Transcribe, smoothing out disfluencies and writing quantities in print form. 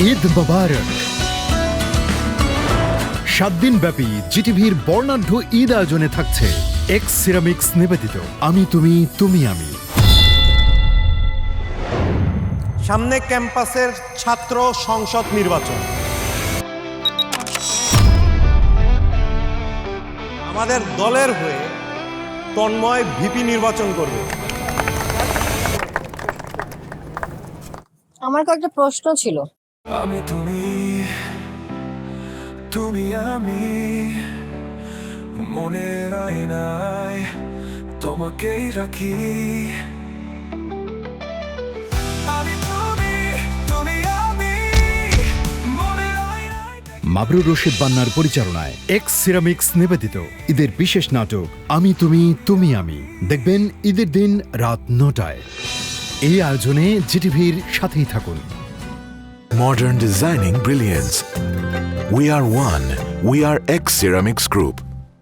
ঈদ মোবারক। 7 দিন ব্যাপী জিটিভির বর্ণাঢ্য ঈদ আয়োজনে থাকছে এক্স সিরামিক্স নিবেদিত আমি তুমি তুমি আমি। সামনে ক্যাম্পাসের ছাত্র সংসদ নির্বাচন। আমাদের দলের হয়ে তন্ময় ভিপি নির্বাচন করবে। আমার কয়েকটা প্রশ্ন ছিল। আমি তুমি তুমি আমি মনের আয়নায় তোমাকেই রাখি। আমি তুমি তুমি আমি মনের আয়নায়। মাবরুর রশিদ বান্নার পরিচালনায় এক্স সিরামিক্স নিবেদিত ঈদের বিশেষ নাটক আমি তুমি তুমি আমি দেখবেন ঈদের দিন রাত 9টায়। এই আয়োজনে জিটিভির সাথেই থাকুন। Modern designing brilliance. We are one. We are X Ceramics Group.